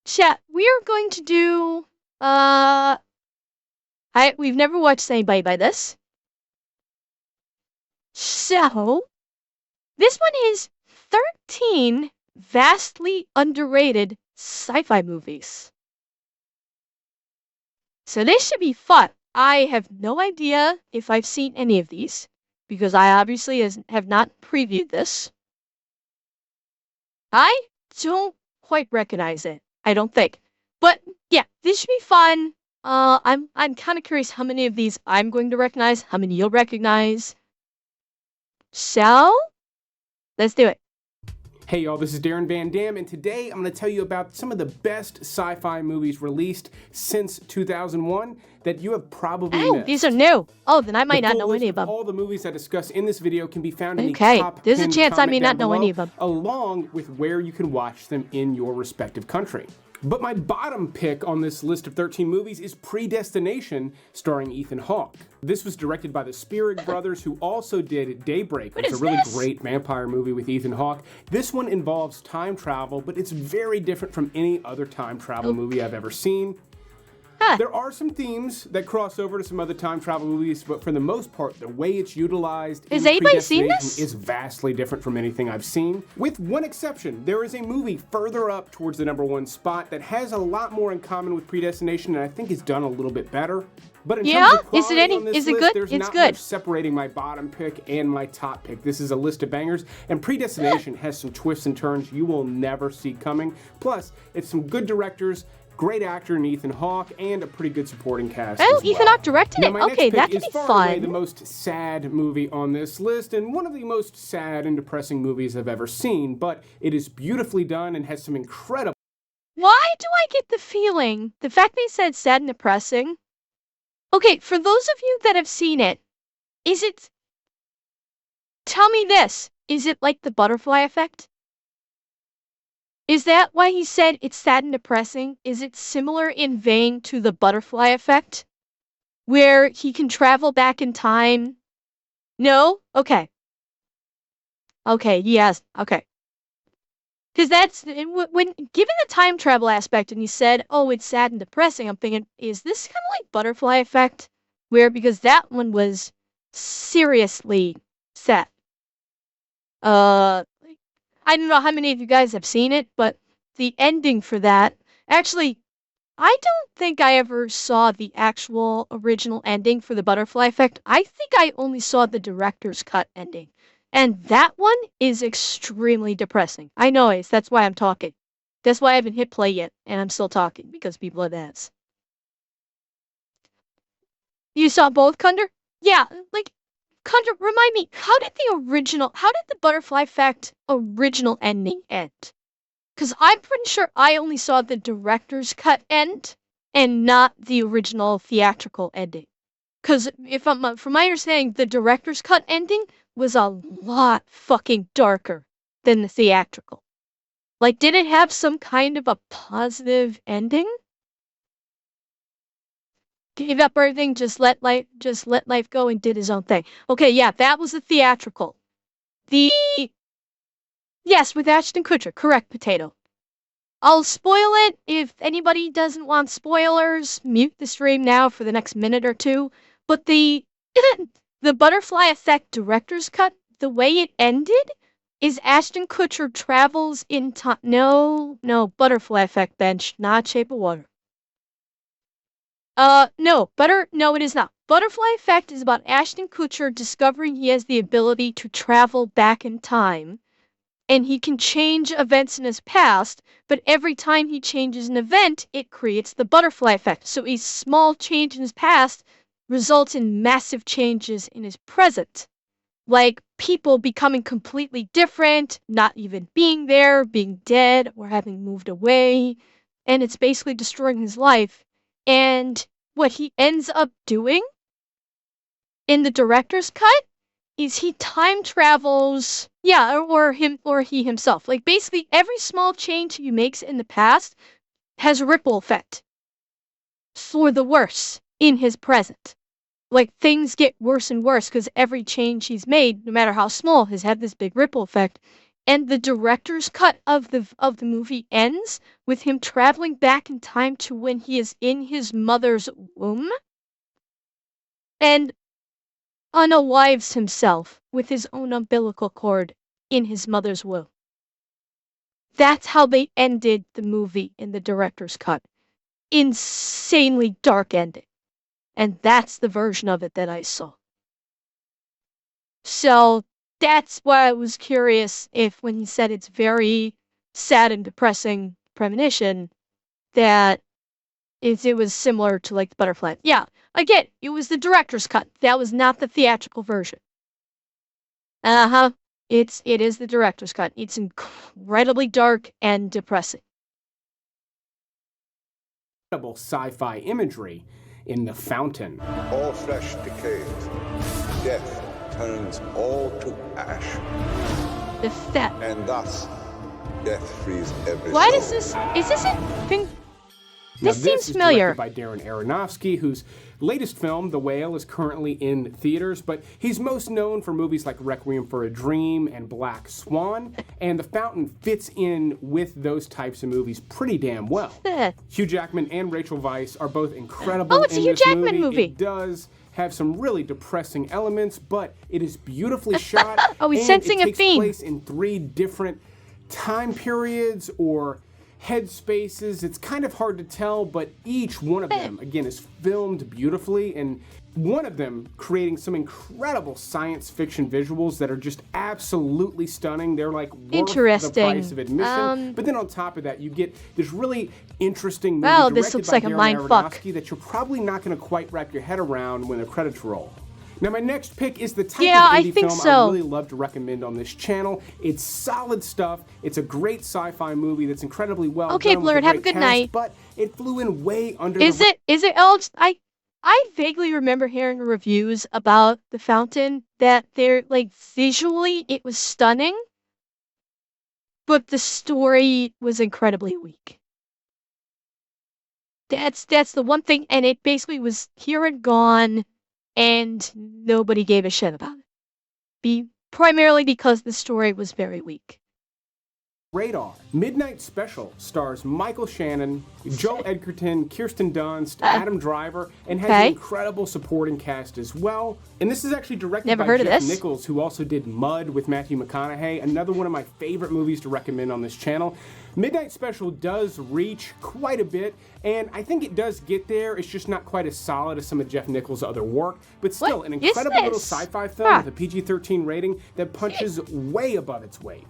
Chat, we are going to do, we've never watched anybody by this. So, this one is 13 vastly underrated sci-fi movies. So this should be fun. I have no idea if I've seen any of these, because I obviously have not previewed this. I don't quite recognize it. I don't think. But yeah, this should be fun. I'm kind of curious how many of these I'm going to recognize, how many you'll recognize. So, let's do it. Hey y'all, this is Darren Van Dam, and today I'm going to tell you about some of the best sci-fi movies released since 2001 that you have probably missed. These are new. Oh, then I might not know any of them. All the movies I discuss in this video can be found in the top there's a chance I may not know below, any of them. along with where you can watch them in your respective country. But my bottom pick on this list of 13 movies is Predestination, starring Ethan Hawke. This was directed by the Spirit brothers, who also did Daybreak. It's a really great vampire movie with Ethan Hawke. This one involves time travel, but it's very different from any other time travel movie I've ever seen. There are some themes that cross over to some other time travel movies, but for the most part, the way it's utilized Has anybody seen this? is vastly different from anything I've seen. With one exception, there is a movie further up towards the #1 spot that has a lot more in common with Predestination, and I think is done a little bit better. But in terms of quality on this list, there's not much separating my bottom pick and my top pick. This is a list of bangers, and Predestination has some twists and turns you will never see coming. Plus, it's some good directors, great actor in Ethan Hawke, and a pretty good supporting cast. Oh, Ethan Hawke directed it. Okay, that could be fun. The most sad movie on this list, and one of the most sad and depressing movies I've ever seen, but it is beautifully done and has some incredible... Why do I get the feeling, the fact they said sad and depressing? Okay, for those of you that have seen it, is it... Tell me this, is it like the butterfly effect? Is that why he said it's sad and depressing? Is it similar in vein to the butterfly effect? Where he can travel back in time? No? Okay. Okay, yes, okay. Because that's, when given the time travel aspect and he said, oh, it's sad and depressing, I'm thinking, is this kind of like butterfly effect? Where, because that one was seriously sad. I don't know how many of you guys have seen it, but the ending for that, actually, I don't think I ever saw the actual original ending for the butterfly effect. I think I only saw the director's cut ending. And that one is extremely depressing. I know, that's why I'm talking. That's why I haven't hit play yet, and I'm still talking, because people have asked. You saw both, Kunder? Yeah, like, Kunder, remind me, how did the butterfly effect original ending end? Because I'm pretty sure I only saw the director's cut end and not the original theatrical ending. Because from my understanding, the director's cut ending was a lot fucking darker than the theatrical. Like, did it have some kind of a positive ending? Gave up everything, just let life go and did his own thing. Okay, yeah, that was the theatrical. Yes, with Ashton Kutcher, correct, Potato. I'll spoil it. If anybody doesn't want spoilers, mute the stream now for the next minute or two. But the butterfly effect director's cut, the way it ended is Ashton Kutcher travels in time. No, butterfly effect bench, not Shape of Water. No, it is not. Butterfly Effect is about Ashton Kutcher discovering he has the ability to travel back in time, and he can change events in his past, but every time he changes an event, it creates the butterfly effect. So a small change in his past results in massive changes in his present. Like people becoming completely different, not even being there, being dead, or having moved away, and it's basically destroying his life. And what he ends up doing in the director's cut is he time travels, or he himself. Like basically every small change he makes in the past has a ripple effect for the worse in his present. Like things get worse and worse because every change he's made, no matter how small, has had this big ripple effect. And the director's cut of the movie ends with him traveling back in time to when he is in his mother's womb and unalives himself with his own umbilical cord in his mother's womb. That's how they ended the movie in the director's cut. Insanely dark ending. And that's the version of it that I saw. So that's why I was curious if when he said it's very sad and depressing premonition, that it was similar to like the butterfly. Yeah, again, it was the director's cut. That was not the theatrical version. Uh-huh. It is the director's cut. It's incredibly dark and depressing. Incredible sci-fi imagery in The Fountain. All flesh decays. Death turns all to ash. And thus, death frees every Why soul. does this... Is this a thing? Now, This seems is familiar. directed by Darren Aronofsky, whose latest film, The Whale, is currently in theaters, but he's most known for movies like Requiem for a Dream and Black Swan, and The Fountain fits in with those types of movies pretty damn well. Hugh Jackman and Rachel Weisz are both incredible Oh, it's a in Hugh this Jackman movie. It does have some really depressing elements, but it is beautifully shot. Oh, he's and sensing it a takes theme. place in 3 different time periods or headspaces. It's kind of hard to tell, but each one of them, again, is filmed beautifully, and one of them creating some incredible science fiction visuals that are just absolutely stunning. They're like worth the Interesting. price of admission. But then on top of that, you get this really interesting movie Wow, directed this looks by like a Darren mindfuck. Aronofsky that you're probably not going to quite wrap your head around when the credits roll. Now, my next pick is the type Yeah, of I indie think film so. I really love to recommend on this channel. It's solid stuff. It's a great sci-fi movie that's incredibly well Okay, done with Blurred, have a great good cast, night. but it flew in way under Is the... it I vaguely remember hearing reviews about The Fountain that they're like visually it was stunning, but the story was incredibly weak. That's the one thing, and it basically was here and gone, and nobody gave a shit about it. Primarily because the story was very weak. Radar. Midnight Special stars Michael Shannon, Joel Edgerton, Kirsten Dunst, Adam Driver, and has an incredible supporting cast as well. And this is actually directed Never by heard of Jeff this. Nichols, who also did Mud with Matthew McConaughey, another one of my favorite movies to recommend on this channel. Midnight Special does reach quite a bit, and I think it does get there. It's just not quite as solid as some of Jeff Nichols' other work, but still What an is incredible little this? sci-fi film with a PG-13 rating that punches way above its weight.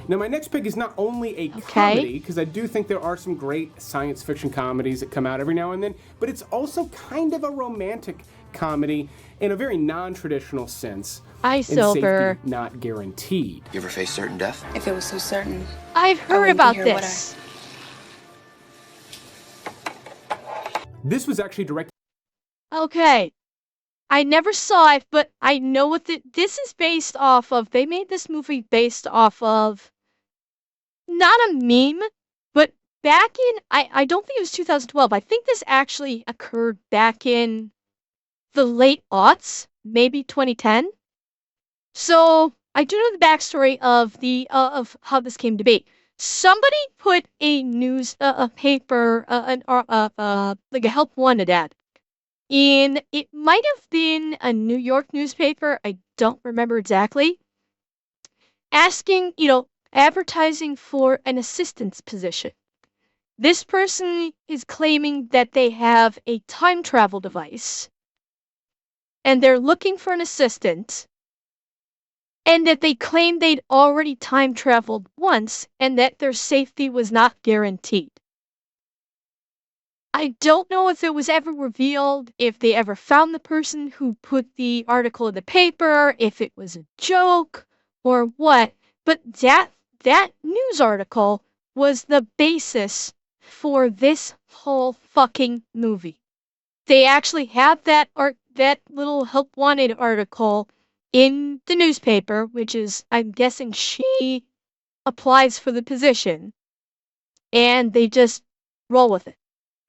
Now, my next pick is not only a comedy, because I do think there are some great science fiction comedies that come out every now and then, but it's also kind of a romantic comedy in a very non-traditional sense. I Silver. Safety not guaranteed. You ever face certain death? If it was so certain, I've heard wouldn't be about here, would this. This was actually directed Okay. I never saw it, but I know what this is based off of. They made this movie based off of not a meme, but back in I don't think it was 2012. I think this actually occurred back in the late aughts, maybe 2010. So I do know the backstory of of how this came to be. Somebody put a news paper like a help wanted ad. And it might have been a New York newspaper, I don't remember exactly, asking, advertising for an assistant's position. This person is claiming that they have a time travel device, and they're looking for an assistant, and that they claim they'd already time traveled once, and that their safety was not guaranteed. I don't know if it was ever revealed, if they ever found the person who put the article in the paper, if it was a joke, or what, but that news article was the basis for this whole fucking movie. They actually have that little help wanted article in the newspaper, which is, I'm guessing she applies for the position, and they just roll with it.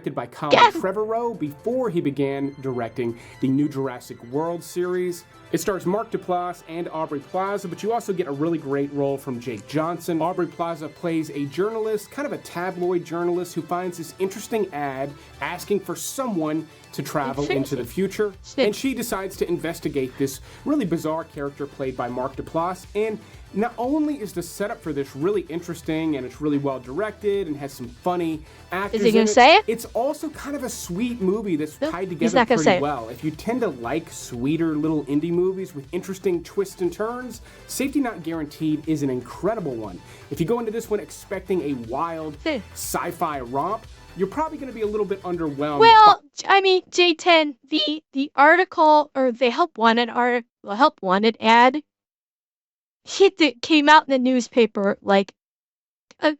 directed by Colin Trevorrow before he began directing the new Jurassic World series. It stars Mark Duplass and Aubrey Plaza, but you also get a really great role from Jake Johnson. Aubrey Plaza plays a journalist, kind of a tabloid journalist, who finds this interesting ad asking for someone to travel into the future, and she decides to investigate this really bizarre character played by Mark Duplass. And not only is the setup for this really interesting, and it's really well directed and has some funny actors. Is he gonna say it? It's also kind of a sweet movie that's tied together pretty well. If you tend to like sweeter little indie movies with interesting twists and turns, Safety Not Guaranteed is an incredible one. If you go into this one expecting a wild sci-fi romp, you're probably going to be a little bit underwhelmed. Well, I mean, J10, the article, or the Help Wanted ad, came out in the newspaper, like, I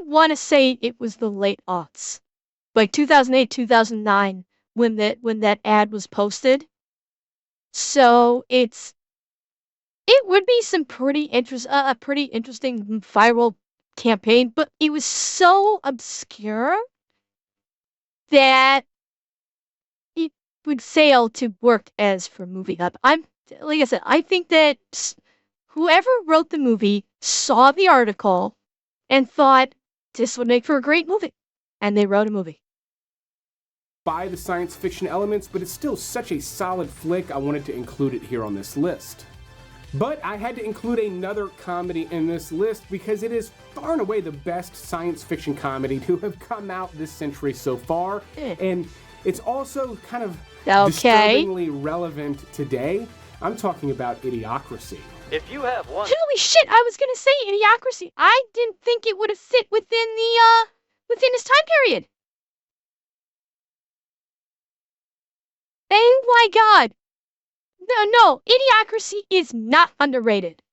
want to say it was the late aughts, like 2008, 2009, when that ad was posted. So it would be some pretty interesting viral campaign, but it was so obscure that it would fail to work as for Movie Hub. Like I said, I think that whoever wrote the movie saw the article and thought this would make for a great movie, and they wrote a movie. By the science fiction elements, but it's still such a solid flick, I wanted to include it here on this list. But I had to include another comedy in this list because it is far and away the best science fiction comedy to have come out this century so far. And it's also kind of disturbingly relevant today. I'm talking about Idiocracy. If you have one... Holy shit, I was gonna say Idiocracy. I didn't think it would have fit within this time period. Oh my god. No, Idiocracy is not underrated.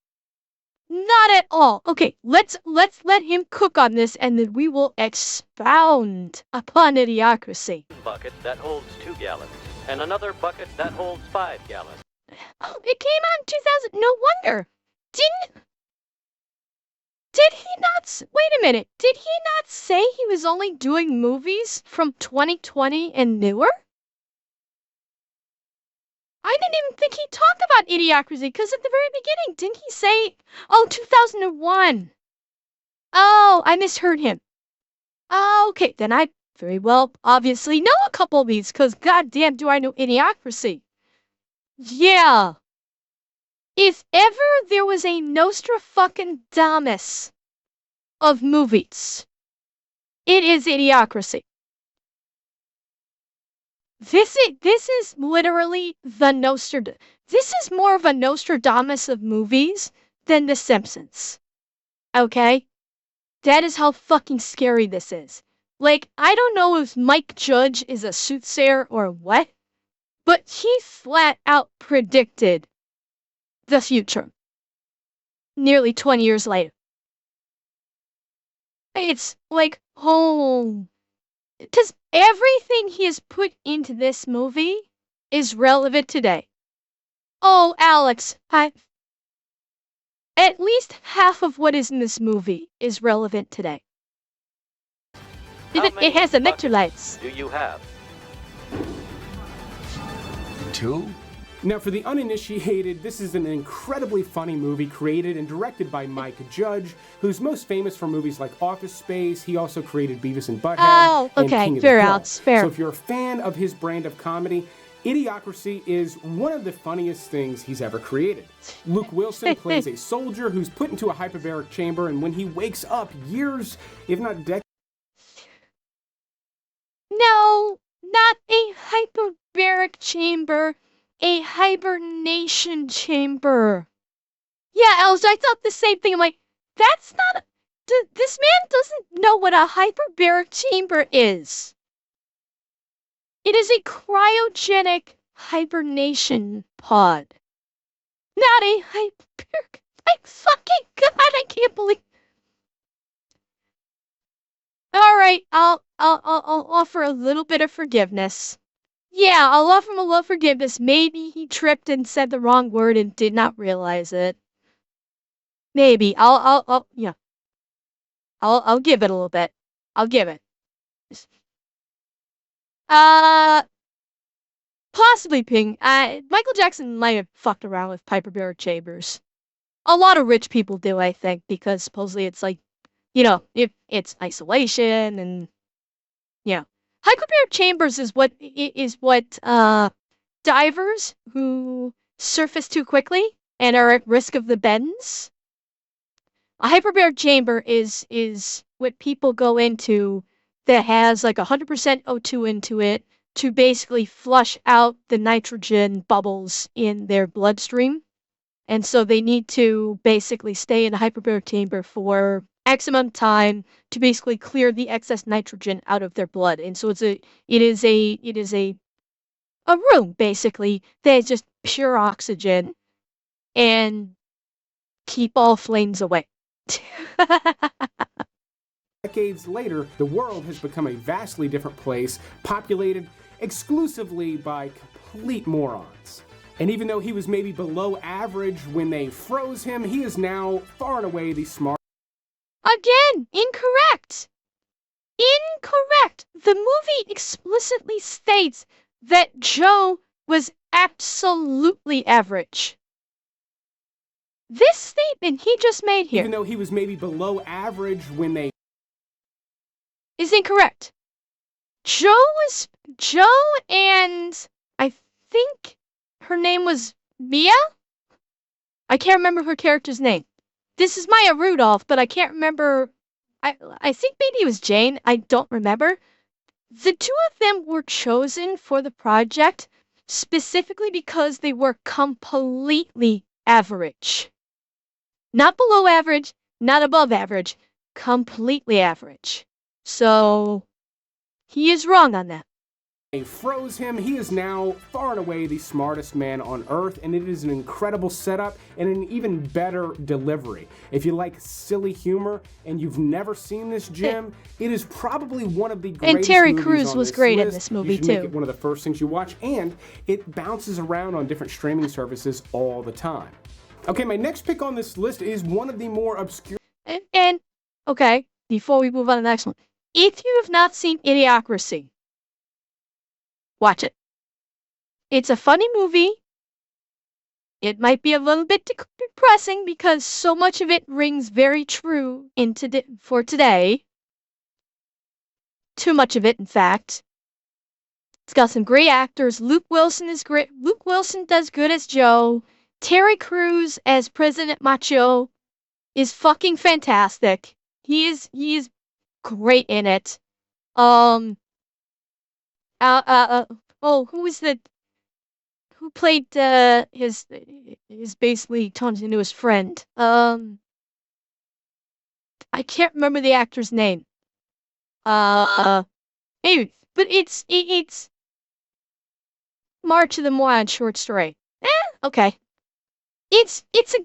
Not at all. Okay, let's let him cook on this, and then we will expound upon Idiocracy. Bucket that holds 2 gallons, and another bucket that holds 5 gallons. Oh, it came out in 2000. No wonder. Did he not? Wait a minute. Did he not say he was only doing movies from 2020 and newer? I didn't even think he talked about Idiocracy, because at the very beginning, didn't he say, 2001? Oh, I misheard him. Oh, okay, then I very well obviously know a couple of these, because goddamn do I know Idiocracy. Yeah. If ever there was a Nostradamus of movies, it is Idiocracy. This is literally the Nostradamus. This is more of a Nostradamus of movies than The Simpsons. Okay? That is how fucking scary this is. Like, I don't know if Mike Judge is a soothsayer or what, but he flat out predicted the future. Nearly 20 years later. It's like, oh... Because everything he has put into this movie is relevant today. Oh, Alex, at least half of what is in this movie is relevant today. It has electrolytes. Do you have? 2? Now, for the uninitiated, this is an incredibly funny movie created and directed by Mike Judge, who's most famous for movies like Office Space. He also created Beavis and Butthead and King of the Hill. Fair. So if you're a fan of his brand of comedy, Idiocracy is one of the funniest things he's ever created. Luke Wilson plays a soldier who's put into a hyperbaric chamber, and when he wakes up years, if not decades... No, not a hyperbaric chamber. A hibernation chamber. Yeah, Els, I thought the same thing. I'm like, that's not... this man doesn't know what a hyperbaric chamber is. It is a cryogenic hibernation pod. Not a hyperbaric... My fucking god, I can't believe... Alright, I'll offer a little bit of forgiveness. Yeah, I'll offer him a little forgiveness. Maybe he tripped and said the wrong word and did not realize it. Maybe. I'll give it a little bit. I'll give it. Uh, Possibly Ping. Michael Jackson might have fucked around with hyperbaric chambers. A lot of rich people do, I think, because supposedly it's like, if it's isolation and, hyperbaric chambers is what divers who surface too quickly and are at risk of the bends. A hyperbaric chamber is what people go into that has like 100% O2 into it to basically flush out the nitrogen bubbles in their bloodstream. And so they need to basically stay in a hyperbaric chamber for X amount of time to basically clear the excess nitrogen out of their blood. And so it is a room basically that is just pure oxygen and keep all flames away. Decades later, the world has become a vastly different place, populated exclusively by complete morons. And even though he was maybe below average when they froze him, he is now far and away the smartest. Again, incorrect. Incorrect. The movie explicitly states that Joe was absolutely average. This statement he just made here, Even though he was maybe below average when they is incorrect. Joe and I think her name was Mia? I can't remember her character's name. This is Maya Rudolph, but I can't remember. I think maybe it was Jane. I don't remember. The two of them were chosen for the project specifically because they were completely average. Not below average, not above average, completely average. So, he is wrong on that. They froze him. He is now far and away the smartest man on Earth, and it is an incredible setup and an even better delivery. If you like silly humor and you've never seen this, Jim, it is probably one of the greatest And Terry movies Crews on was this great in list. this movie, You should make too. it one of the first things you watch, and it bounces around on different streaming services all the time. Okay, my next pick on this list is one of the more obscure. And okay, before we move on to the next one, if you have not seen Idiocracy, watch it. It's a funny movie. It might be a little bit depressing because so much of it rings very true for today. Too much of it, in fact. It's got some great actors. Luke Wilson is great. Luke Wilson does good as Joe. Terry Crews as President Macho is fucking fantastic. He is great in it. Who played his basically turns into his friend. I can't remember the actor's name. Maybe, but it's March of the Moron short story. Okay. It's a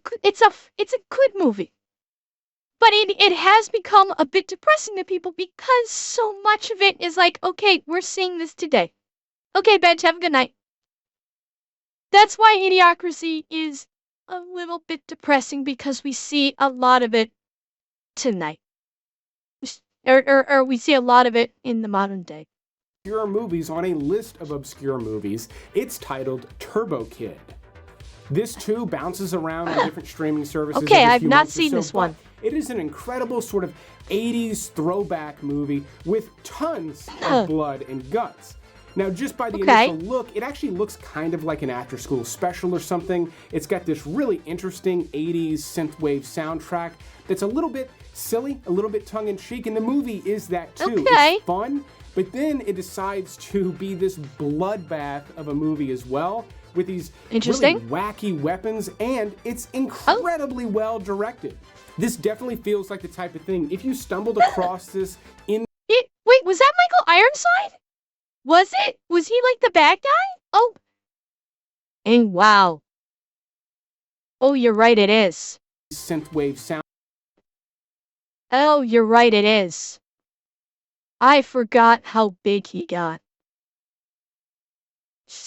good movie. But it has become a bit depressing to people because so much of it is like, okay, we're seeing this today. Okay, bench, have a good night. That's why Idiocracy is a little bit depressing because we see a lot of it tonight. Or we see a lot of it in the modern day. Obscure movies on a list of obscure movies. It's titled Turbo Kid. This too bounces around on different streaming services. Okay, every I've few not months or seen so, this one. It is an incredible sort of 80s throwback movie with tons of blood and guts. Now, just by the initial look, it actually looks kind of like an after-school special or something. It's got this really interesting 80s synthwave soundtrack that's a little bit silly, a little bit tongue-in-cheek, and the movie is that too. It's fun, but then it decides to be this bloodbath of a movie as well, with these really wacky weapons, and it's incredibly well directed. This definitely feels like the type of thing, if you stumbled across this in... Wait, was that Michael Ironside? Was it? Was he like the bad guy? Oh. And wow. Oh, you're right, it is. Synthwave sound. Oh, you're right, it is. I forgot how big he got.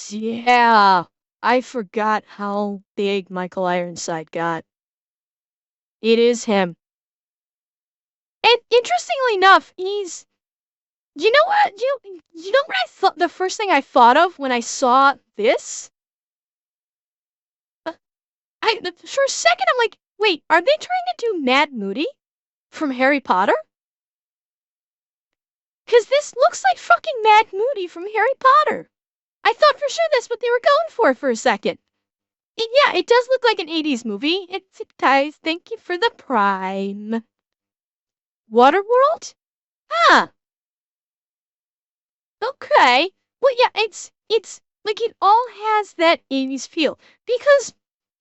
Yeah, I forgot how big Michael Ironside got. It is him. And interestingly enough, he's You know what? You know what I thought? The first thing I thought of when I saw this, for a second I'm like, wait, are they trying to do Mad Moody from Harry Potter? Because this looks like fucking Mad Moody from Harry Potter. I thought for sure that's what they were going for a second. Yeah, it does look like an 80s movie. It does. Thank you for the prime. Waterworld? Huh. Okay. Well, yeah, it's like it all has that 80s feel. Because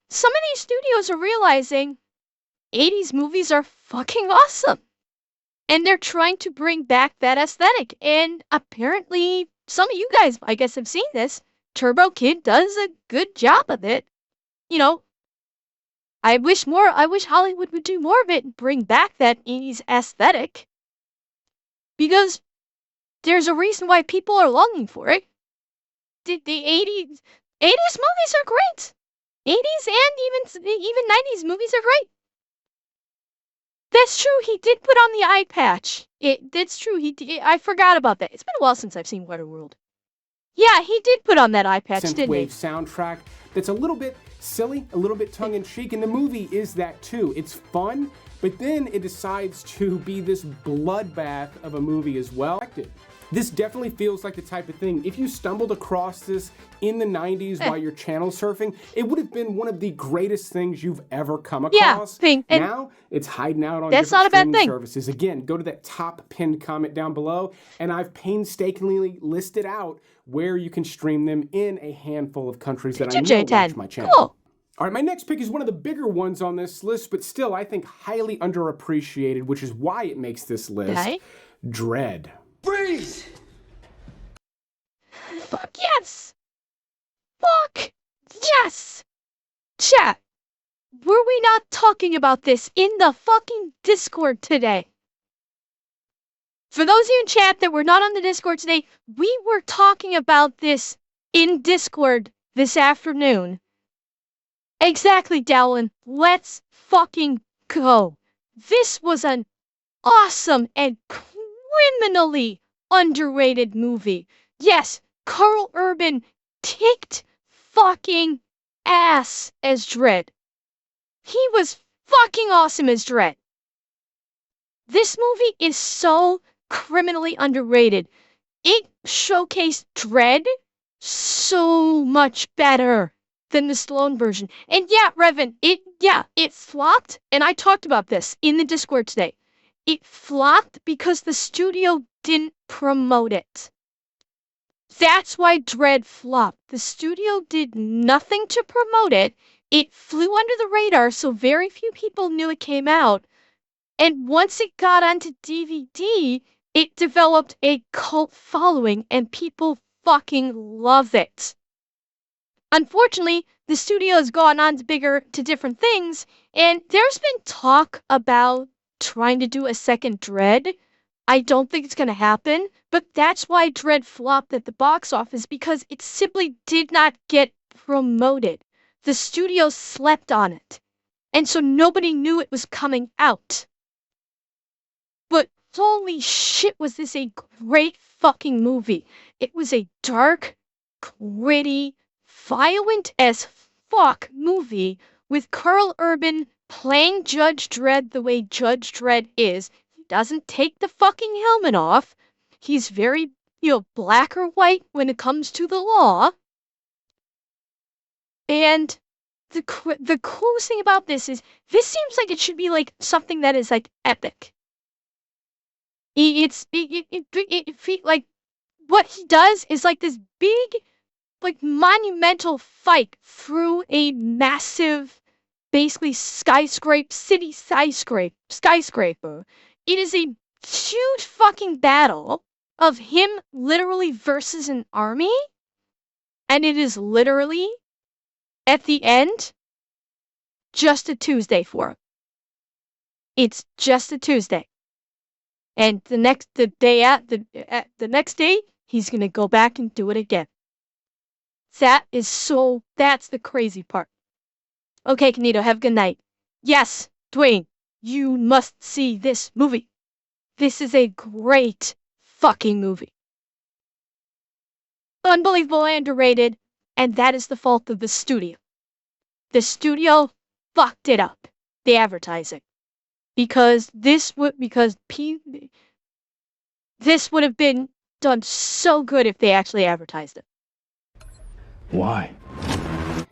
some of these studios are realizing 80s movies are fucking awesome. And they're trying to bring back that aesthetic. And apparently, some of you guys, I guess, have seen this. Turbo Kid does a good job of it. You know, I wish Hollywood would do more of it and bring back that 80s aesthetic. Because there's a reason why people are longing for it. The 80s movies are great. 80s and even 90s movies are great. That's true. He did put on the eye patch. That's true. He did. I forgot about that. It's been a while since I've seen Waterworld. Yeah, he did put on that eye patch, didn't he? Synthwave soundtrack that's a little bit silly, a little bit tongue-in-cheek, and the movie is that too. It's fun, but then it decides to be this bloodbath of a movie as well. This definitely feels like the type of thing, if you stumbled across this in the 90s while you're channel surfing, it would have been one of the greatest things you've ever come across. Yeah, now, it's hiding out on that's different not a bad streaming thing. services. Again, go to that top pinned comment down below, and I've painstakingly listed out where you can stream them in a handful of countries that I know watch my channel. Cool. All right, my next pick is one of the bigger ones on this list, but still, I think highly underappreciated, which is why it makes this list. Okay. Dread. Freeze! Fuck yes! Fuck yes! Chat, were we not talking about this in the fucking Discord today? For those of you in chat that were not on the Discord today, we were talking about this in Discord this afternoon. Exactly, Dowlin. Let's fucking go. This was an awesome and criminally underrated movie. Yes, Carl Urban kicked fucking ass as Dredd. He was fucking awesome as Dredd. This movie is so criminally underrated. It showcased Dredd so much better than the Stallone version. And yeah, Revan, it flopped, and I talked about this in the Discord today. It flopped because the studio didn't promote it. That's why Dredd flopped. The studio did nothing to promote it. It flew under the radar, so very few people knew it came out. And once it got onto DVD, it developed a cult following, and people fucking love it. Unfortunately, the studio has gone on to different things, and there's been talk about trying to do a second Dredd. I don't think it's going to happen, but that's why Dredd flopped at the box office, because it simply did not get promoted. The studio slept on it, and so nobody knew it was coming out. But holy shit, was this a great fucking movie. It was a dark, gritty, violent as fuck movie with Carl Urban playing Judge Dredd the way Judge Dredd is. He doesn't take the fucking helmet off. He's very, black or white when it comes to the law. And the coolest thing about this is, this seems like it should be like something that is like epic. Like what he does is like this big, like monumental fight through a massive, basically city skyscraper. It is a huge fucking battle of him literally versus an army, and it is literally at the end just a Tuesday for him. It's just a Tuesday. And the next day, he's gonna go back and do it again. That's the crazy part. Okay, Kanito, have a good night. Yes, Dwayne, you must see this movie. This is a great fucking movie. Unbelievable and underrated, and that is the fault of the studio. The studio fucked it up, the advertising, because this would have been done so good if they actually advertised it. Why?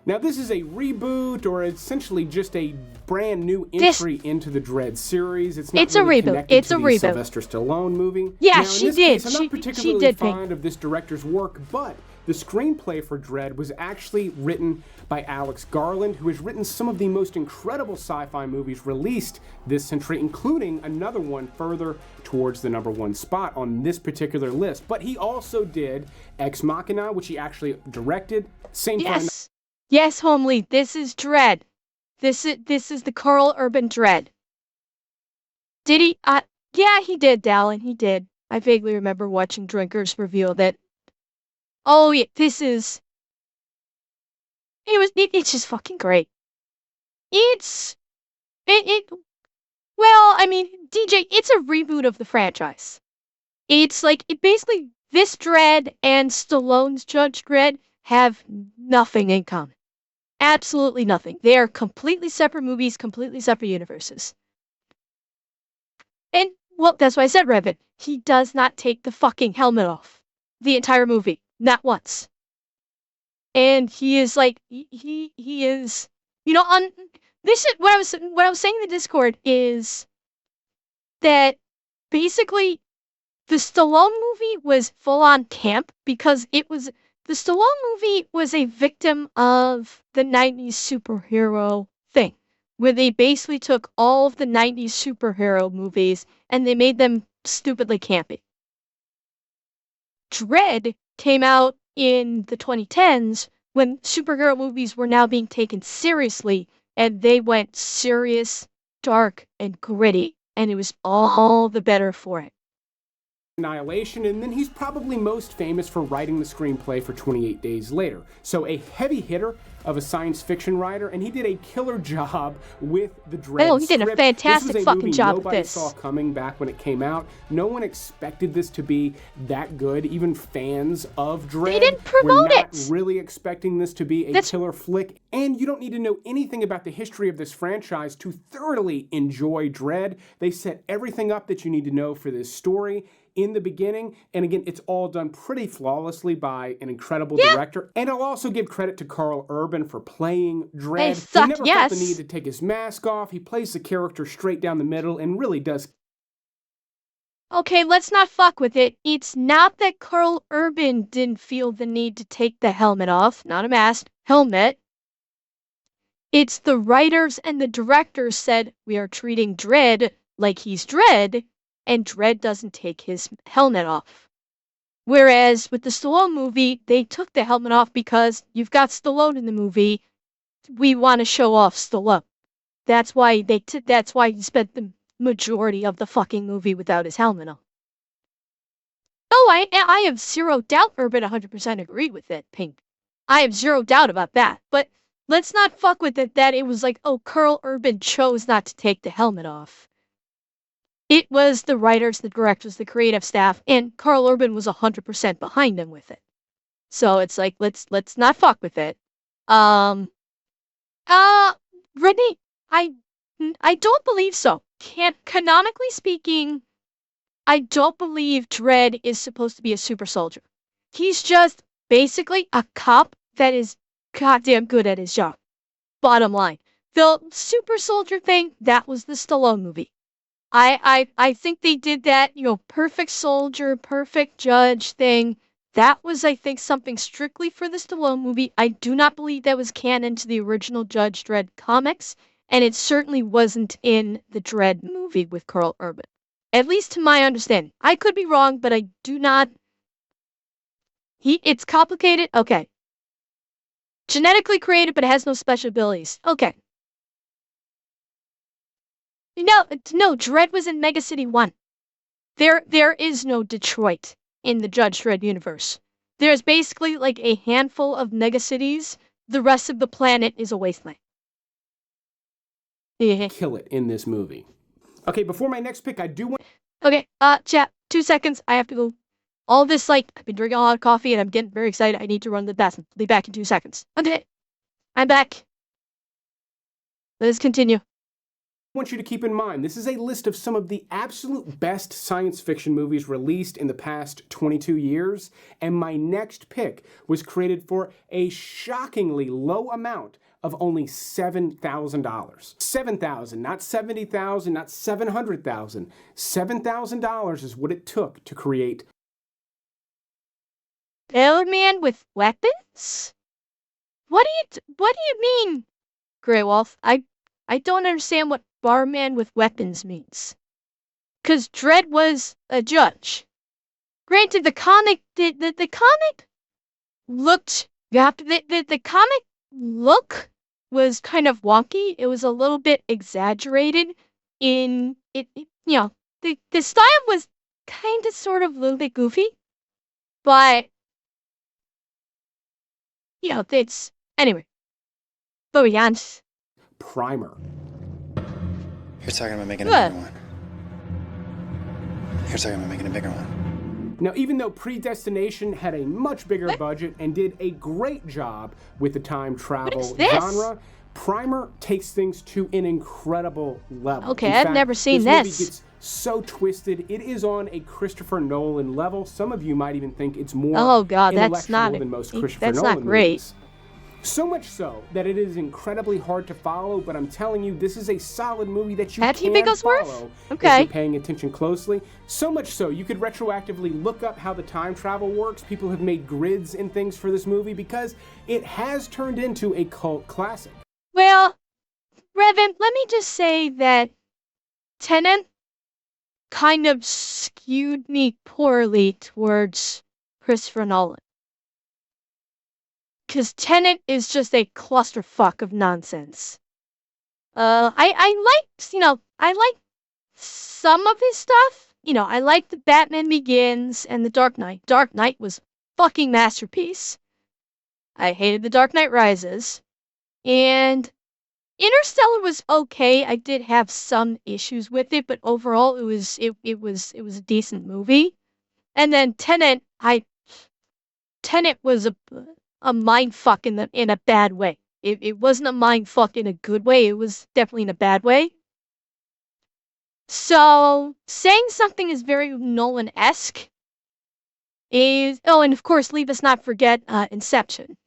Now, this is a reboot, or essentially just a brand new entry into the Dredd series. It's not really connected to the Sylvester Stallone movie. Yeah, now, she did. I'm not particularly fond of this director's work, but the screenplay for Dredd was actually written by Alex Garland, who has written some of the most incredible sci-fi movies released this century, including another one further towards the #1 spot on this particular list. But he also did Ex Machina, which he actually directed. Same time. Yes, Homely, this is Dredd. This is the Carl Urban Dredd. Did he? Yeah, he did, Dallin, he did. I vaguely remember watching Drinkers reveal that. Oh yeah, it's just fucking great. Well, I mean, DJ, it's a reboot of the franchise. It's like, basically, this Dredd and Stallone's Judge Dredd have nothing in common. Absolutely nothing. They are completely separate movies, completely separate universes. And, well, that's why I said, Revan, he does not take the fucking helmet off. The entire movie. Not once. And he is like, he is, on, this is, what I was saying in the Discord is that basically the Stallone movie was full-on camp because the Stallone movie was a victim of the 90s superhero thing, where they basically took all of the 90s superhero movies and they made them stupidly campy. Dredd came out in the 2010s when superhero movies were now being taken seriously, and they went serious, dark, and gritty, and it was all the better for it. Annihilation, and then he's probably most famous for writing the screenplay for 28 Days Later. So a heavy hitter of a science fiction writer, and he did a killer job with the Dredd Oh, he did a fantastic fucking job with nobody this. saw coming back when it came out. No one expected this to be that good. Even fans of Dredd They didn't promote were not it. really expecting this to be a killer flick. And you don't need to know anything about the history of this franchise to thoroughly enjoy Dredd. They set everything up that you need to know for this story in the beginning, and again, it's all done pretty flawlessly by an incredible director. And I'll also give credit to Carl Urban for playing Dredd. He never felt the need to take his mask off. He plays the character straight down the middle and really does. Okay, let's not fuck with it. It's not that Carl Urban didn't feel the need to take the helmet off, not a mask, helmet. It's the writers and the directors said, we are treating Dredd like he's Dredd, and Dredd doesn't take his helmet off. Whereas with the Stallone movie, they took the helmet off because you've got Stallone in the movie. We want to show off Stallone. That's why that's why he spent the majority of the fucking movie without his helmet on. Oh, I have zero doubt Urban 100% agreed with it, Pink. I have zero doubt about that. But let's not fuck with it that it was like, oh, Carl Urban chose not to take the helmet off. It was the writers, the directors, the creative staff, and Carl Urban was 100% behind him with it. So it's like, let's not fuck with it. Brittany, I don't believe so. Canonically speaking, I don't believe Dredd is supposed to be a super soldier. He's just basically a cop that is goddamn good at his job. Bottom line. The super soldier thing, that was the Stallone movie. I think they did that, perfect soldier, perfect judge thing. That was, I think, something strictly for the Stallone movie. I do not believe that was canon to the original Judge Dredd comics, and it certainly wasn't in the Dredd movie with Carl Urban. At least to my understanding. I could be wrong, but I do not... It's complicated? Okay. Genetically created, but it has no special abilities. Okay. No, Dredd was in Mega City 1. There is no Detroit in the Judge Dredd universe. There's basically like a handful of mega cities. The rest of the planet is a wasteland. Kill it in this movie. Okay, before my next pick, I do want... Okay, chat. 2 seconds. I have to go. All this, like, I've been drinking a lot of coffee and I'm getting very excited. I need to run to the bathroom. I'll be back in 2 seconds. Okay. I'm back. Let us continue. I want you to keep in mind, this is a list of some of the absolute best science fiction movies released in the past 22 years, and my next pick was created for a shockingly low amount of only $7,000. $7,000, not $70,000, not $700,000. $7,000 is what it took to create Barman with weapons? What do you mean, Grey Wolf? I don't understand what barman with weapons means. 'Cause Dredd was a judge. Granted, the comic looked, the comic look was kind of wonky. It was a little bit exaggerated in it, the style was kind of sort of a little bit goofy, but it's anyway. But beyond Primer. You're talking about making a bigger one. You're talking about making a bigger one. Now, even though Predestination had a much bigger budget and did a great job with the time travel genre, Primer takes things to an incredible level. Okay, I've never seen this. Movie gets so twisted. It is on a Christopher Nolan level. Some of you might even think it's more intellectual than most Christopher Nolan movies. So much so that it is incredibly hard to follow, but I'm telling you, this is a solid movie that you can follow if you're paying attention closely. So much so, you could retroactively look up how the time travel works. People have made grids and things for this movie because it has turned into a cult classic. Well, Revan, let me just say that Tenet kind of skewed me poorly towards Christopher Nolan. Because Tenet is just a clusterfuck of nonsense. I like some of his stuff. I like the Batman Begins and the Dark Knight. Dark Knight was fucking masterpiece. I hated the Dark Knight Rises. And Interstellar was okay. I did have some issues with it, but overall it was a decent movie. And then Tenet was a mindfuck in a bad way. It wasn't a mindfuck in a good way. It was definitely in a bad way. So saying something is very Nolan-esque is and of course, leave us not forget Inception.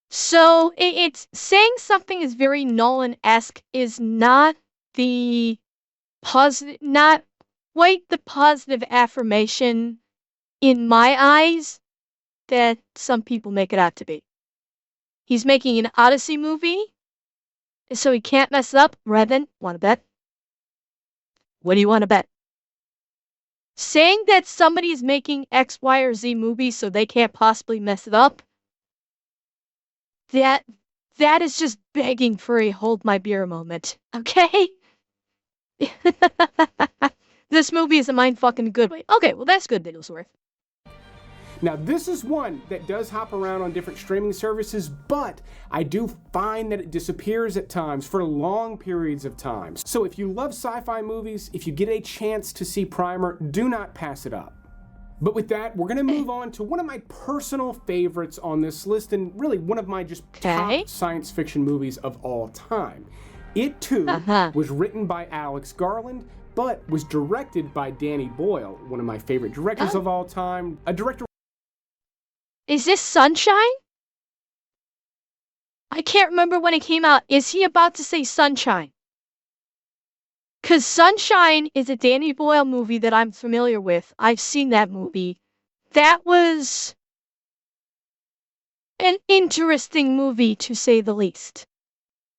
So it's saying something is very Nolan-esque is not the not quite the positive affirmation in my eyes that some people make it out to be. He's making an Odyssey movie, so he can't mess it up. Revan, wanna bet? What do you wanna bet? Saying that somebody is making X, Y, or Z movie so they can't possibly mess it up, that is just begging for a hold my beer moment, okay? This movie is a mind-fucking good way. Okay, well that's good, Bigglesworth. Now, this is one that does hop around on different streaming services, but I do find that it disappears at times for long periods of time. So if you love sci-fi movies, if you get a chance to see Primer, do not pass it up. But with that, we're going to move on to one of my personal favorites on this list, and really one of my just top science fiction movies of all time. It, too, was written by Alex Garland, but was directed by Danny Boyle, one of my favorite directors of all time, a director. Is this Sunshine? I can't remember when it came out. Is he about to say Sunshine? Because Sunshine is a Danny Boyle movie that I'm familiar with. I've seen that movie. That was an interesting movie, to say the least.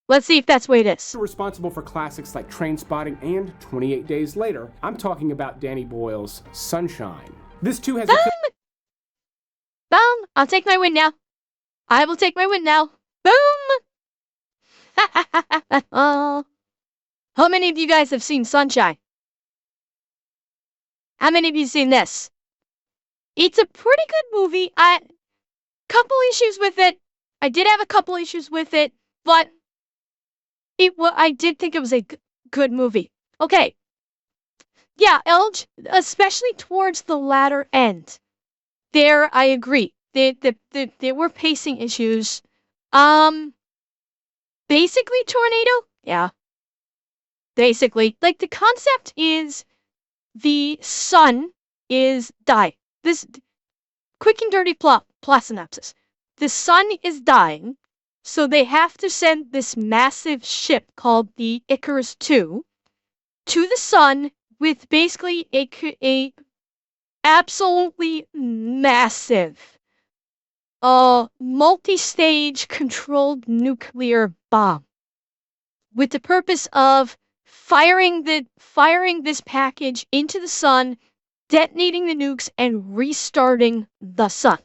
Let's see if that's what it is. Responsible for classics like Trainspotting and 28 Days Later. I'm talking about Danny Boyle's Sunshine. This too has Boom! I'll take my win now. I will take my win now. Boom! Oh. How many of you guys have seen Sunshine? How many of you seen this? It's a pretty good movie. Couple issues with it. I did have a couple issues with it, but I did think it was a good movie. Okay. yeah, Elge, especially towards the latter end. There, I agree. There were pacing issues. Um, basically tornado. Yeah, basically. Like the concept is the sun is dying. This quick and dirty plot synopsis. The sun is dying, so they have to send this massive ship called the Icarus II to the sun with basically a absolutely massive multi-stage controlled nuclear bomb with the purpose of firing this package into the sun, detonating the nukes, and restarting the sun.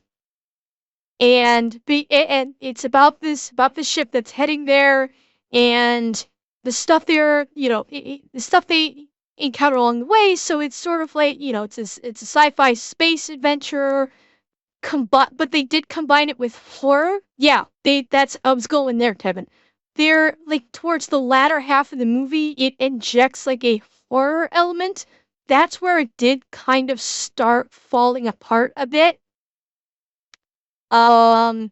And it's about this ship that's heading there, and the stuff there, the stuff they encounter along the way. So it's sort of like, it's a sci-fi space adventure. But they did combine it with horror. Yeah, I was going there, Kevin. They're like towards the latter half of the movie, it injects like a horror element. That's where it did kind of start falling apart a bit. Cut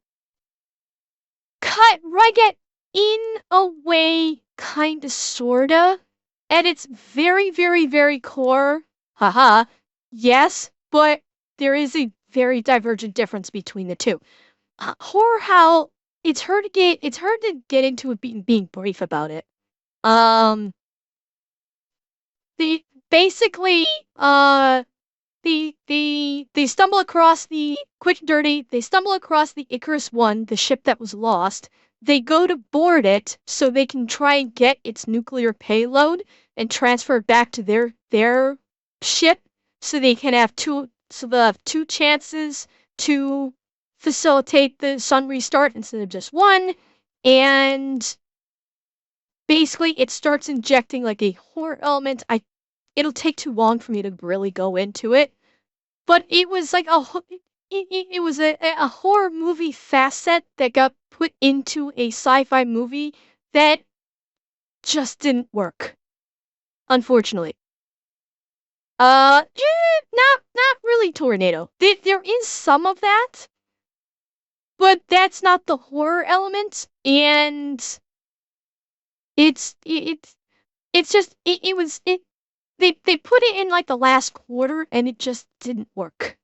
rugged in a way, kinda sorta. At its very, very, very core. Haha. Yes, but there is a very divergent difference between the two. Horror how it's hard to get into it being brief about it. The basically they stumble across the quick and dirty. They stumble across the Icarus One, the ship that was lost. They go to board it so they can try and get its nuclear payload and transfer it back to their ship, so they can have they'll have two chances to facilitate the sun restart instead of just one. And basically, it starts injecting like a horror element. It'll take too long for me to really go into it. But it was like it was a horror movie facet that got put into a sci-fi movie that just didn't work, unfortunately. Not really tornado. There is some of that, but that's not the horror element, and it's just it was it they put it in like the last quarter and it just didn't work.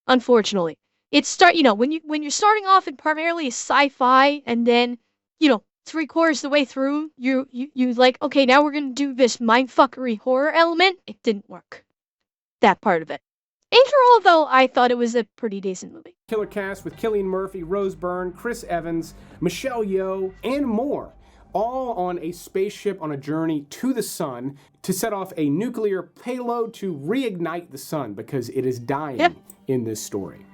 Unfortunately. When you're starting off in primarily sci-fi and then, 3/4 the way through, you like, okay, now we're gonna do this mindfuckery horror element. It didn't work. That part of it. Overall, though, I thought it was a pretty decent movie. Killer cast with Cillian Murphy, Rose Byrne, Chris Evans, Michelle Yeoh, and more, all on a spaceship on a journey to the sun to set off a nuclear payload to reignite the sun because it is dying in this story.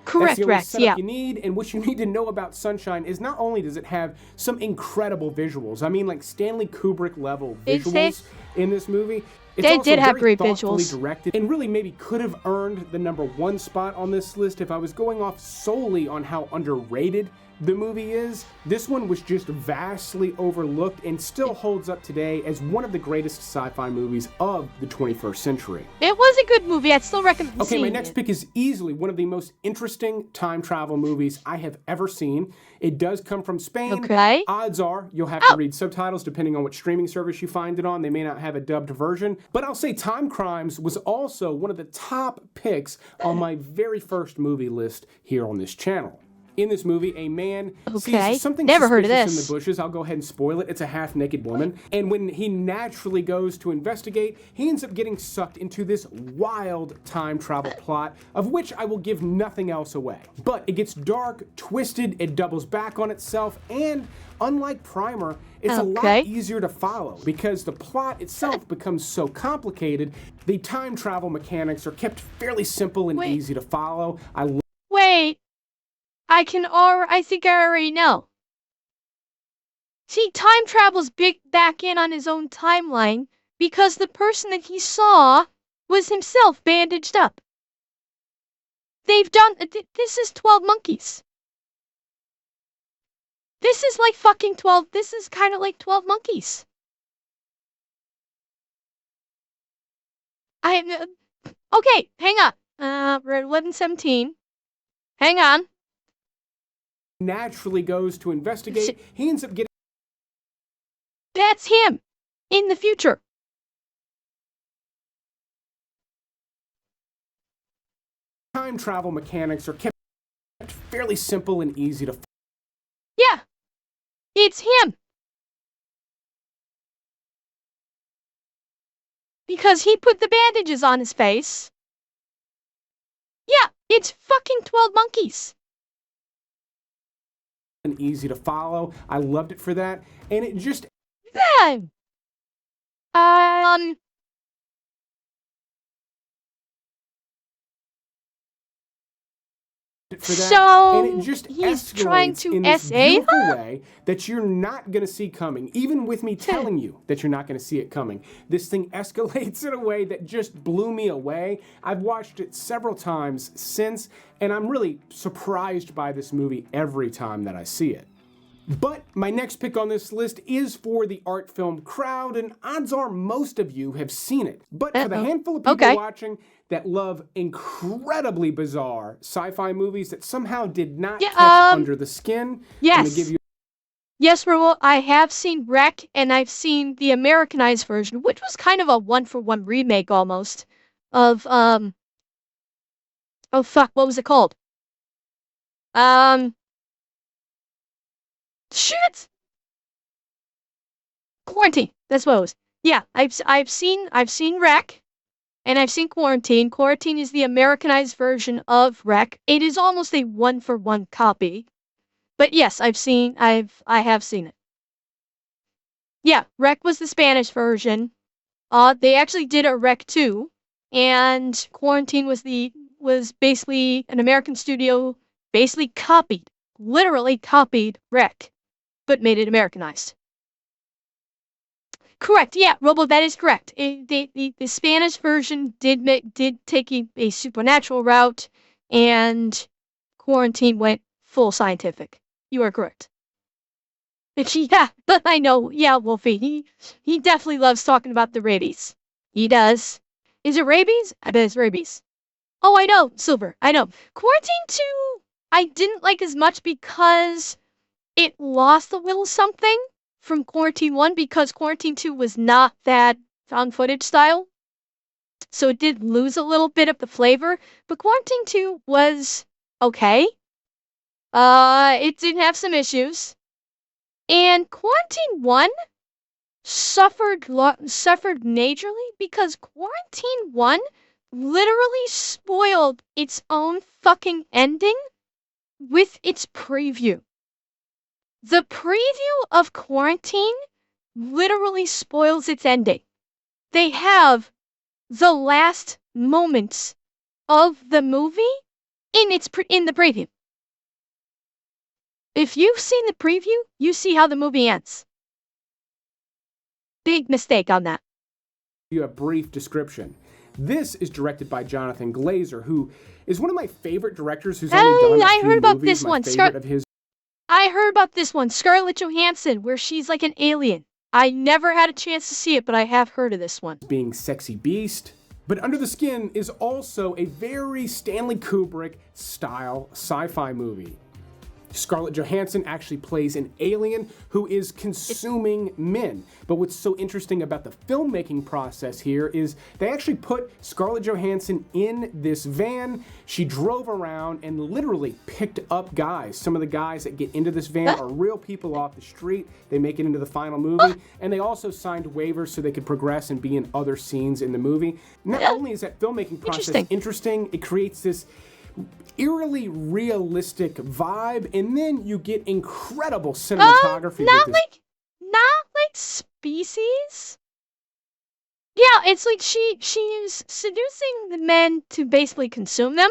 Correct, That's the only Rex, setup you need, and what you need to know about Sunshine is not only does it have some incredible visuals, I mean like Stanley Kubrick level visuals in this movie. It's they also did have very great thoughtfully visuals. directed, and really maybe could have earned the #1 spot on this list if I was going off solely on how underrated the movie is. This one was just vastly overlooked and still holds up today as one of the greatest sci-fi movies of the 21st century. It was a good movie. I'd still recommend Okay, seeing my next pick is easily one of the most interesting time travel movies I have ever seen. It does come from Spain. Okay. Odds are you'll have to read subtitles depending on what streaming service you find it on. They may not have a dubbed version. But I'll say Time Crimes was also one of the top picks on my very first movie list here on this channel. In this movie, a man sees something Never heard of suspicious in this. the bushes. I'll go ahead and spoil it. It's a half-naked woman. And when he naturally goes to investigate, he ends up getting sucked into this wild time travel plot, of which I will give nothing else away. But it gets dark, twisted, it doubles back on itself, and unlike Primer, it's a lot easier to follow because the plot itself becomes so complicated. The time travel mechanics are kept fairly simple and easy to follow. Wait. I think I already know. See, time travels back in on his own timeline because the person that he saw was himself bandaged up. They've done, this is 12 Monkeys. This is like fucking 12, this is kind of like 12 Monkeys. Okay, hang on. We're at 11:17. Hang on. Naturally goes to investigate. He ends up getting. That's him in the future. Time travel mechanics are kept fairly simple and easy to. Yeah, it's him. Because he put the bandages on his face. Yeah, it's fucking 12 monkeys. And easy to follow. I loved it for that. And it just. Then, For that, so and it just he's trying to in this SA beautiful her? way that you're not going to see coming, even with me telling you that you're not going to see it coming. This thing escalates in a way that just blew me away. I've watched it several times since, and I'm really surprised by this movie every time that I see it. But my next pick on this list is for the art film crowd, and odds are most of you have seen it. But for the handful of people watching that love incredibly bizarre sci-fi movies that somehow did not catch under the skin, yes. I'm gonna give you. Yes, Raul, I have seen Wreck, and I've seen the Americanized version, which was kind of a one-for-one remake almost of oh fuck, what was it called? Shit! Quarantine. That's what it was. Yeah, I've seen Wreck, and I've seen Quarantine. Quarantine is the Americanized version of Wreck. It is almost a one-for-one copy. But yes, I have seen it. Yeah, Wreck was the Spanish version. They actually did a Wreck 2, and Quarantine was basically an American studio basically literally copied Wreck, but made it Americanized. Correct. Yeah, Robo, that is correct. The Spanish version did take a supernatural route, and Quarantine went full scientific. You are correct. Yeah, but I know. Yeah, Wolfie. He definitely loves talking about the rabies. He does. Is it rabies? I bet it's rabies. Oh, I know, Silver. I know. Quarantine 2, I didn't like as much because it lost a little something from Quarantine 1 because Quarantine 2 was not that found footage style. So it did lose a little bit of the flavor, but Quarantine 2 was okay. It did have some issues. And Quarantine 1 suffered majorly because Quarantine 1 literally spoiled its own fucking ending with its preview. The preview of Quarantine literally spoils its ending. They have the last moments of the movie in the preview. If you've seen the preview, you see how the movie ends. Big mistake on that. A brief description. This is directed by Jonathan Glazer, who is one of my favorite directors who's only done a few heard about movies. This one. I heard about this one, Scarlett Johansson, where she's like an alien. I never had a chance to see it, but I have heard of this one. Being Sexy Beast. But Under the Skin is also a very Stanley Kubrick style sci-fi movie. Scarlett Johansson actually plays an alien who is consuming men. But what's so interesting about the filmmaking process here is they actually put Scarlett Johansson in this van. She drove around and literally picked up guys. Some of the guys that get into this van are real people off the street. They make it into the final movie. And they also signed waivers so they could progress and be in other scenes in the movie. Not only is that filmmaking process interesting, it creates this eerily realistic vibe, and then you get incredible cinematography. Not like Species. Yeah, it's like she's seducing the men to basically consume them,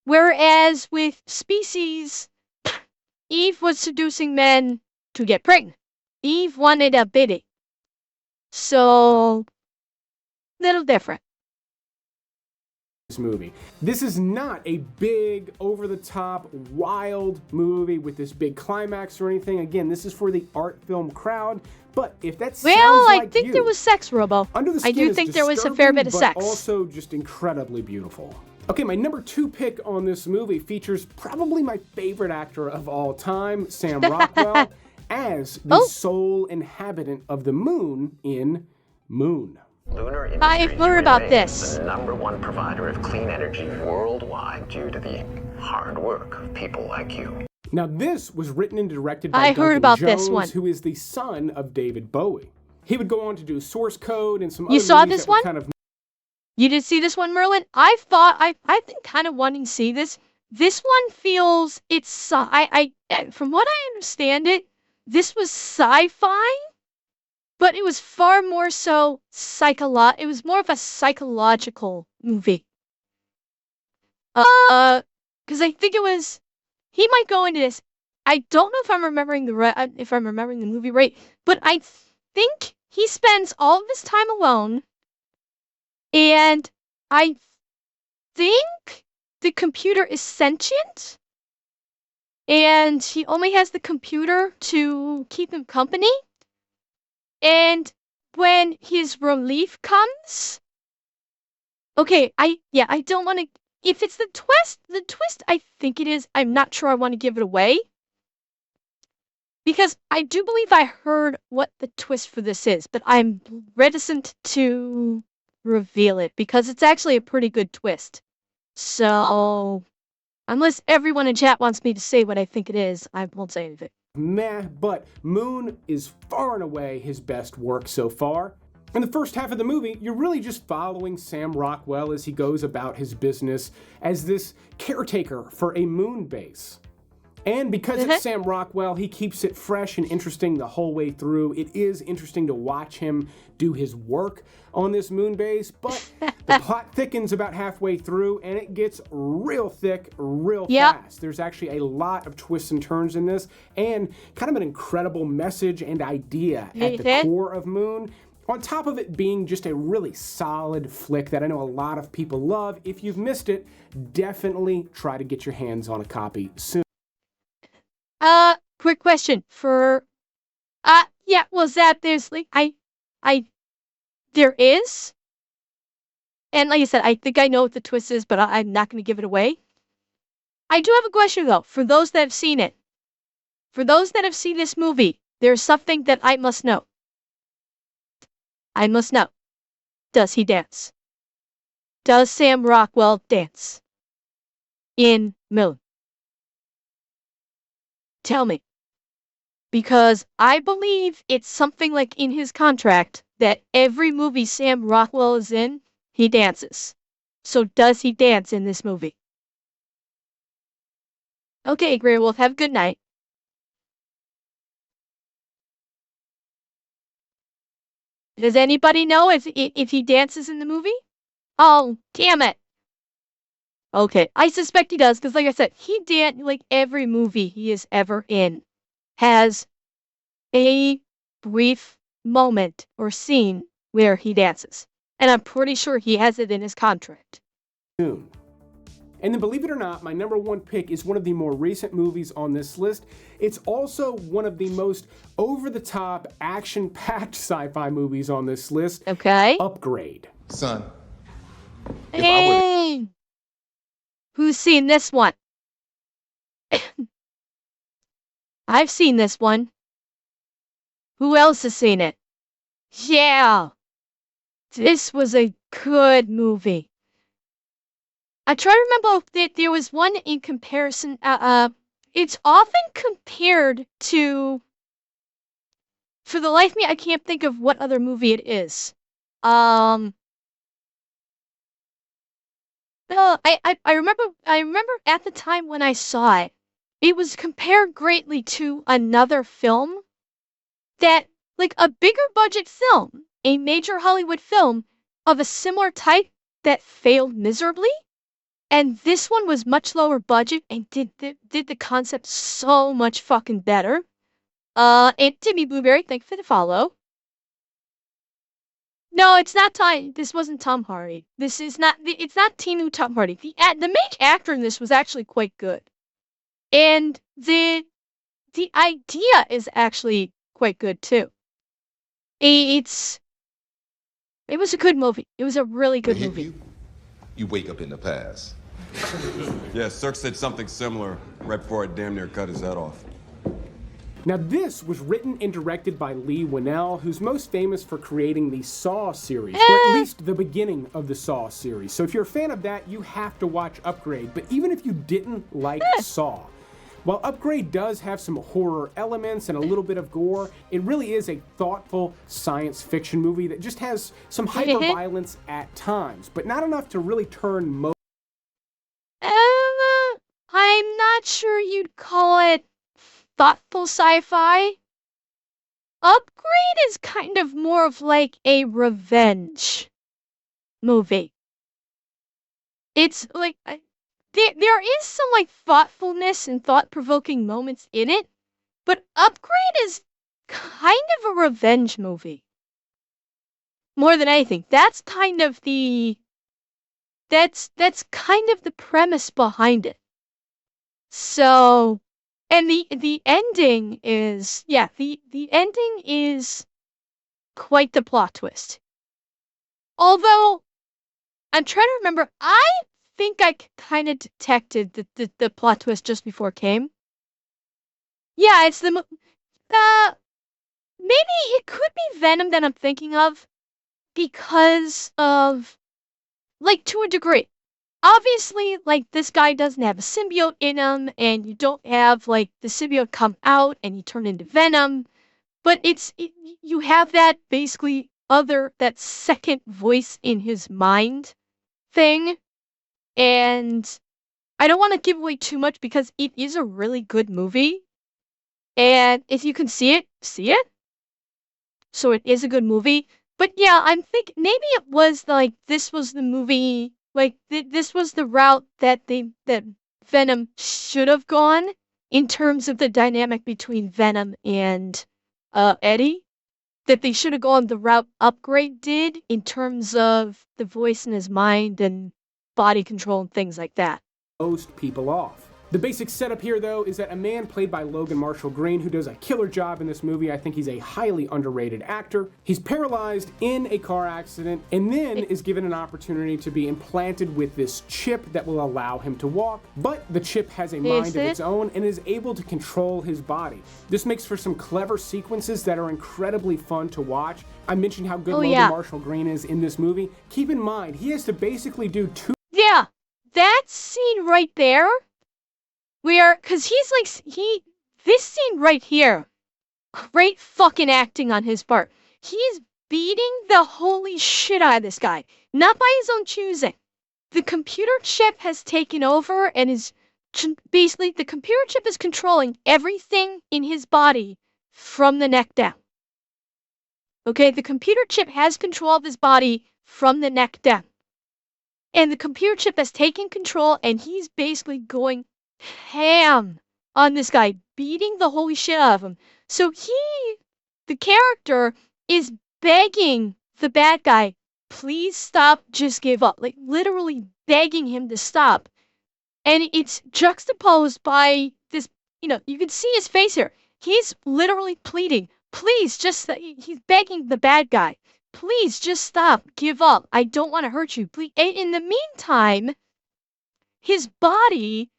whereas with Species, Eve was seducing men to get pregnant. Eve wanted a baby, so little different. movie. This is not a big, over-the-top, wild movie with this big climax or anything. Again, this is for the art film crowd, but if that sounds like I think there was sex, Robo. Under the Skin I do is think there was a fair bit of but sex. Also just incredibly beautiful. Okay, my number 2 pick on this movie features probably my favorite actor of all time, Sam Rockwell, as the sole inhabitant of the moon in Moon. Lunar I've Industries heard about remains this. the #1 provider of clean energy worldwide due to the hard work of people like you. Now, this was written and directed by I heard Duncan about Jones, this one. who is the son of David Bowie. He would go on to do Source Code and some other You saw movies this that were one? kind of You did see this one, Merlin? I've been kind of wanting to see this. This one feels from what I understand it, this was sci-fi, but it was far more so it was more of a psychological movie. Because I think he might go into this. I don't know if I'm remembering the movie right, but I think he spends all of his time alone, and I think the computer is sentient, and he only has the computer to keep him company. And when his relief comes, okay, I don't want to. If it's the twist, I think it is. I'm not sure I want to give it away. Because I do believe I heard what the twist for this is, but I'm reticent to reveal it because it's actually a pretty good twist. So, unless everyone in chat wants me to say what I think it is, I won't say anything. meh, but Moon is far and away his best work so far. In the first half of the movie, you're really just following Sam Rockwell as he goes about his business as this caretaker for a moon base. And because it's Sam Rockwell, he keeps it fresh and interesting the whole way through. It is interesting to watch him do his work on this moon base, but the plot thickens about halfway through, and it gets real thick real fast. There's actually a lot of twists and turns in this, and kind of an incredible message and idea at the core of Moon. On top of it being just a really solid flick that I know a lot of people love. If you've missed it, definitely try to get your hands on a copy soon. Quick question for, was that there's like, there is, and like I said, I think I know what the twist is, but I'm not going to give it away. I do have a question though, for those that have seen it. For those that have seen this movie, there's something that I must know. I must know. Does he dance? Does Sam Rockwell dance in Moon? Tell me. Because I believe it's something like in his contract that every movie Sam Rockwell is in, he dances. So does he dance in this movie? Okay, Grey Wolf, have a good night. Does anybody know if he dances in the movie? Oh, damn it. Okay, I suspect he does, because like I said, like every movie he is ever in has a brief moment or scene where he dances. And I'm pretty sure he has it in his contract. And then believe it or not, my number 1 pick is one of the more recent movies on this list. It's also one of the most over-the-top, action-packed sci-fi movies on this list. Okay. Upgrade. Son. Hey! Who's seen this one? I've seen this one. Who else has seen it? Yeah! This was a good movie. I try to remember that there was one in comparison. It's often compared to. For the life of me, I can't think of what other movie it is. No, I remember at the time when I saw it, it was compared greatly to another film that, like a bigger budget film, a major Hollywood film of a similar type that failed miserably. And this one was much lower budget and did the concept so much fucking better. And Timmy Blueberry, thank you for the follow. No, it's not Tom. This wasn't Tom Hardy. This is not. It's not Tinu Tom Hardy. The main actor in this was actually quite good, and the idea is actually quite good too. It's it was a good movie. It was a really good movie. You wake up in the past. Yeah, Cirque said something similar right before I damn near cut his head off. Now, this was written and directed by Lee Winnell, who's most famous for creating the Saw series, or at least the beginning of the Saw series. So if you're a fan of that, you have to watch Upgrade. But even if you didn't like Saw, while Upgrade does have some horror elements and a little bit of gore, it really is a thoughtful science fiction movie that just has some hyper-violence at times, but not enough to really turn most. I'm not sure you'd call it thoughtful sci-fi. Upgrade is kind of more of like a revenge movie. It's like there is some like thoughtfulness and thought-provoking moments in it, but Upgrade is kind of a revenge movie. More than anything, that's kind of the premise behind it. So, and the ending is the ending is quite the plot twist. Although I'm trying to remember, I think I kind of detected the plot twist just before it came. Yeah, it's maybe it could be Venom that I'm thinking of because of, like, to a degree. Obviously, like, this guy doesn't have a symbiote in him, and you don't have, like, the symbiote come out and you turn into Venom, but you have that basically that second voice in his mind thing, and I don't want to give away too much because it is a really good movie, and if you can see it, see it. So it is a good movie, but yeah, I'm thinking maybe it was like this was the movie. Like, this was the route that Venom should have gone in terms of the dynamic between Venom and Eddie. That they should have gone the route Upgrade did in terms of the voice in his mind and body control and things like that. Most people off. The basic setup here, though, is that a man played by Logan Marshall Green, who does a killer job in this movie. I think he's a highly underrated actor. He's paralyzed in a car accident and then is given an opportunity to be implanted with this chip that will allow him to walk. But the chip has a mind of its own and is able to control his body. This makes for some clever sequences that are incredibly fun to watch. I mentioned how good Logan Marshall Green is in this movie. Keep in mind, he has to basically do two... Yeah, that scene right there... cause he's like, this scene right here, great fucking acting on his part. He's beating the holy shit out of this guy, not by his own choosing. The computer chip has taken over and is basically, the computer chip is controlling everything in his body from the neck down. Okay, the computer chip has control of his body from the neck down. And the computer chip has taken control and he's basically going ham on this guy, beating the holy shit out of him. So the character, is begging the bad guy, please stop, just give up. Like, literally begging him to stop. And it's juxtaposed by this, you can see his face here. He's literally pleading, please just, he's begging the bad guy, please just stop, give up. I don't want to hurt you. Please. And in the meantime, his body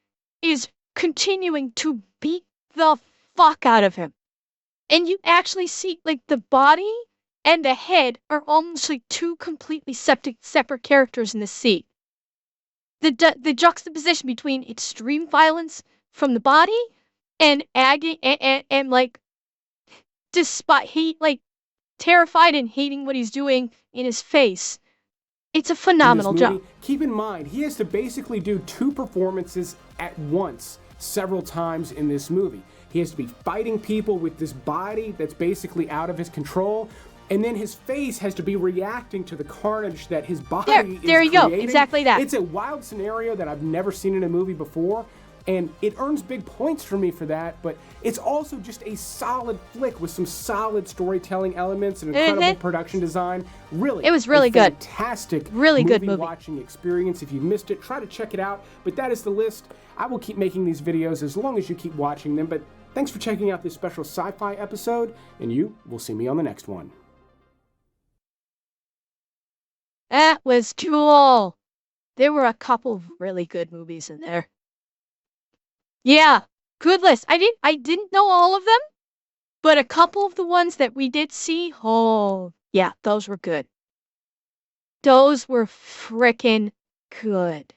is continuing to beat the fuck out of him. And you actually see, like, the body and the head are almost like two completely separate characters in the scene. The juxtaposition between extreme violence from the body and agony and like, despite terrified and hating what he's doing in his face. It's a phenomenal job. Keep in mind, he has to basically do two performances at once several times in this movie. He has to be fighting people with this body that's basically out of his control, and then his face has to be reacting to the carnage that his body is creating. There you go, exactly that. It's a wild scenario that I've never seen in a movie before, And it earns big points for me for that, but it's also just a solid flick with some solid storytelling elements and incredible production design. Really, it was really good. Fantastic, really good movie watching experience. If you missed it, try to check it out. But that is the list. I will keep making these videos as long as you keep watching them. But thanks for checking out this special sci-fi episode, and you will see me on the next one. That was cool. There were a couple of really good movies in there. Yeah, good list. I didn't know all of them, but a couple of the ones that we did see, oh, yeah, those were good. Those were frickin' good.